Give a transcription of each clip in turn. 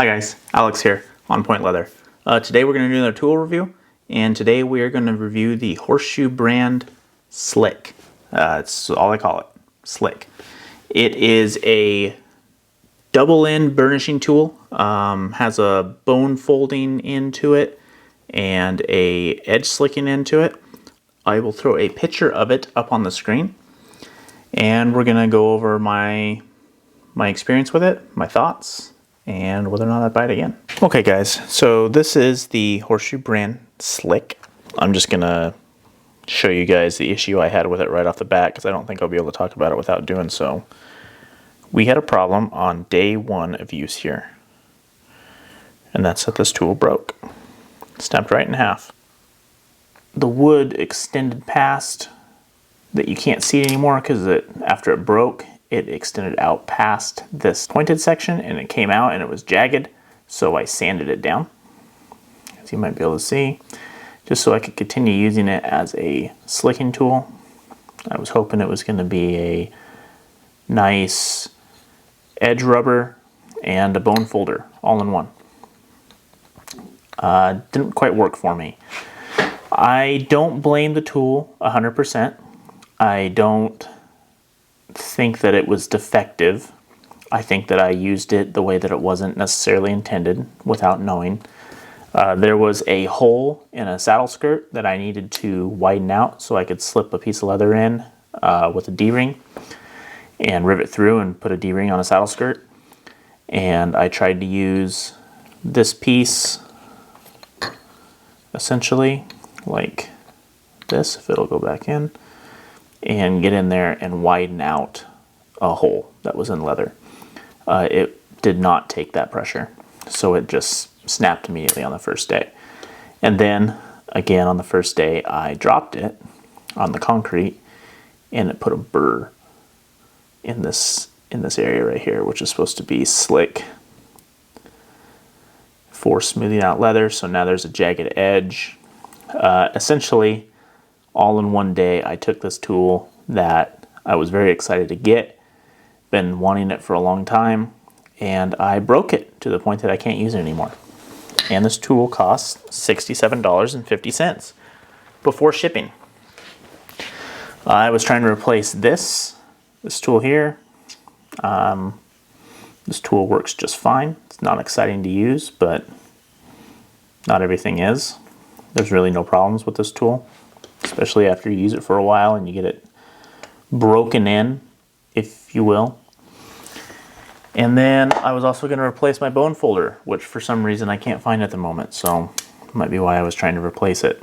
Hi guys, Alex here, On Point Leather. Today we're going to do another tool review, and today we are going to review the Horseshoe Brand Slick. It's all I call it, Slick. It is a double-end burnishing tool, has a bone folding into it and a edge slicking into it. I will throw a picture of it up on the screen, and we're going to go over my experience with it, my thoughts, and whether or not I'd buy it again. Okay guys, so this is the Horseshoe Brand Slick. I'm just gonna show you guys the issue I had with it right off the bat, because I don't think I'll be able to talk about it without doing so. We had a problem on day one of use here, and that's that this tool broke. Snapped right in half. The wood extended past that you can't see it anymore because after it broke, it extended out past this pointed section and it came out and it was jagged, so I sanded it down, as you might be able to see, just so I could continue using it as a slicking tool. I was hoping it was going to be a nice edge rubber and a bone folder all in one. Didn't quite work for me. I don't blame the tool 100%. I don't think that it was defective. I think that I used it the way that it wasn't necessarily intended without knowing. There was a hole in a saddle skirt that I needed to widen out so I could slip a piece of leather in with a D-ring and rivet through and put a D-ring on a saddle skirt. And I tried to use this piece essentially like this, if it'll go back in, and get in there and widen out a hole that was in leather. It did not take that pressure, so it just snapped immediately on the first day. And then again on the first day I dropped it on the concrete and it put a burr in this area right here, which is supposed to be slick for smoothing out leather. So now there's a jagged edge. Essentially, all in one day, I took this tool that I was very excited to get, been wanting it for a long time, and I broke it to the point that I can't use it anymore. And this tool costs $67.50 before shipping. I was trying to replace this tool here. This tool works just fine. It's not exciting to use, but not everything is. There's really no problems with this tool, especially after you use it for a while and you get it broken in, if you will. And then I was also going to replace my bone folder, which for some reason I can't find at the moment, so that might be why I was trying to replace it.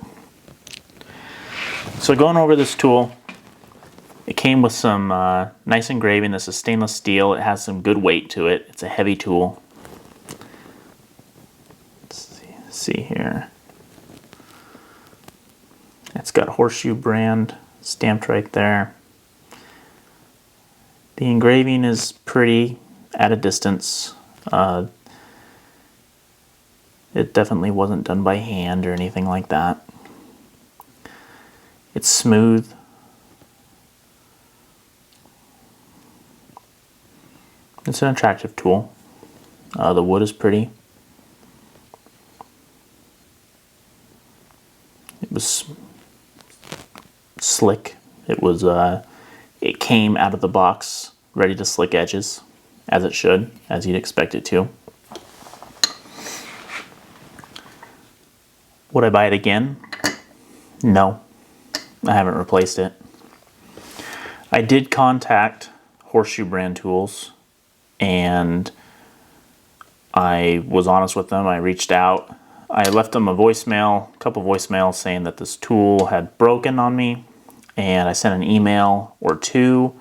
So going over this tool, it came with some nice engraving. This is stainless steel. It has some good weight to it. It's a heavy tool. Let's see here. It's got Horseshoe Brand stamped right there. The engraving is pretty at a distance. It definitely wasn't done by hand or anything like that. It's smooth. It's an attractive tool. The wood is pretty. It was slick. It came out of the box ready to slick edges, as it should, as you'd expect it to. Would I buy it again? No, I haven't replaced it. I did contact Horseshoe Brand Tools, and I was honest with them. I reached out. I left them a couple voicemails saying that this tool had broken on me, and I sent an email or two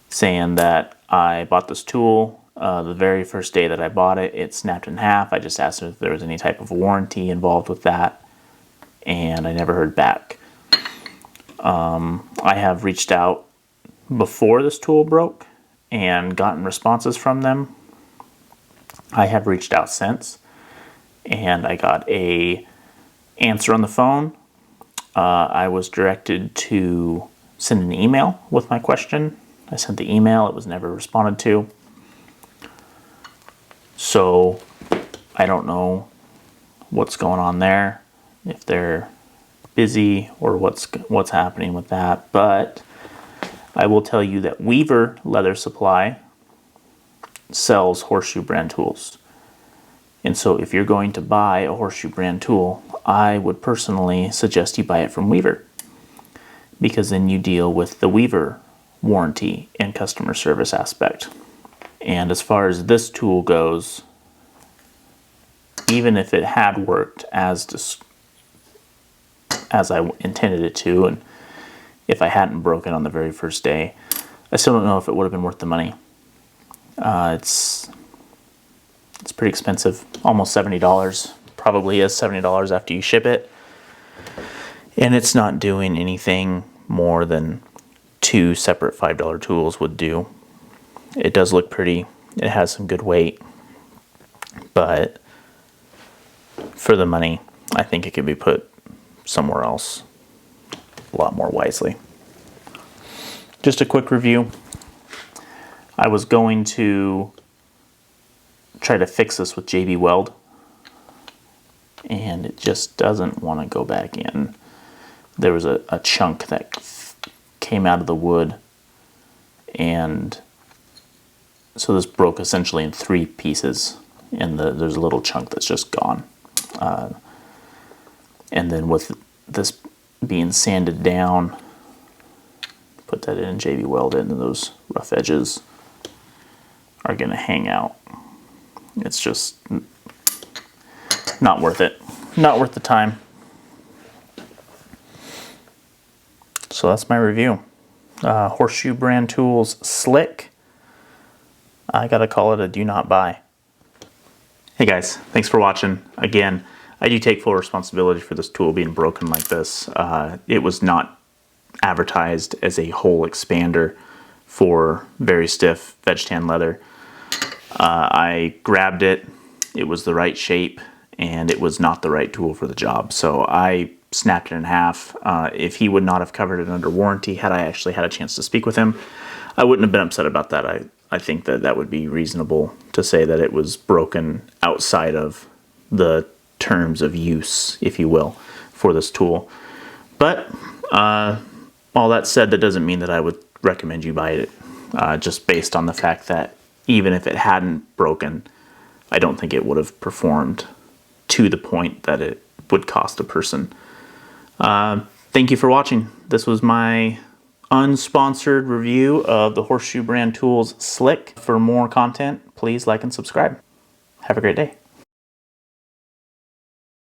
saying that I bought this tool. The very first day that I bought it, it snapped in half. I just asked if there was any type of warranty involved with that, and I never heard back. I have reached out before this tool broke and gotten responses from them. I have reached out since, and I got an answer on the phone. I was directed to send an email with my question. I sent the email. It was never responded to. So I don't know what's going on there, if they're busy or what's happening with that, but I will tell you that Weaver Leather Supply sells Horseshoe Brand tools. And so if you're going to buy a Horseshoe Brand tool, I would personally suggest you buy it from Weaver, because then you deal with the Weaver warranty and customer service aspect. And as far as this tool goes, even if it had worked as I intended it to, and if I hadn't broken on the very first day, I still don't know if it would have been worth the money. It's pretty expensive, almost $70. Probably is $70 after you ship it. And it's not doing anything more than 2 separate $5 tools would do. It does look pretty. It has some good weight. But for the money, I think it could be put somewhere else a lot more wisely. Just a quick review. I was going to try to fix this with JB Weld, and it just doesn't want to go back in. There was a chunk that came out of the wood, and so this broke essentially in 3 pieces, and there's a little chunk that's just gone. And then with this being sanded down, put that in JB Weld it, and those rough edges are going to hang out. It's just not worth it. Not worth the time. So that's my review. Horseshoe Brand Tools Slick. I gotta call it a do not buy. Hey guys, thanks for watching. Again, I do take full responsibility for this tool being broken like this. It was not advertised as a hole expander for very stiff veg tan leather. I grabbed it, it was the right shape, and it was not the right tool for the job. So I snapped it in half. If he would not have covered it under warranty, had I actually had a chance to speak with him, I wouldn't have been upset about that. I think that would be reasonable to say that it was broken outside of the terms of use, if you will, for this tool. But all that said, that doesn't mean that I would recommend you buy it, just based on the fact that even if it hadn't broken, I don't think it would have performed to the point that it would cost a person. Thank you for watching. This was my unsponsored review of the Horseshoe Brand Tools Slick. For more content, please like and subscribe. Have a great day.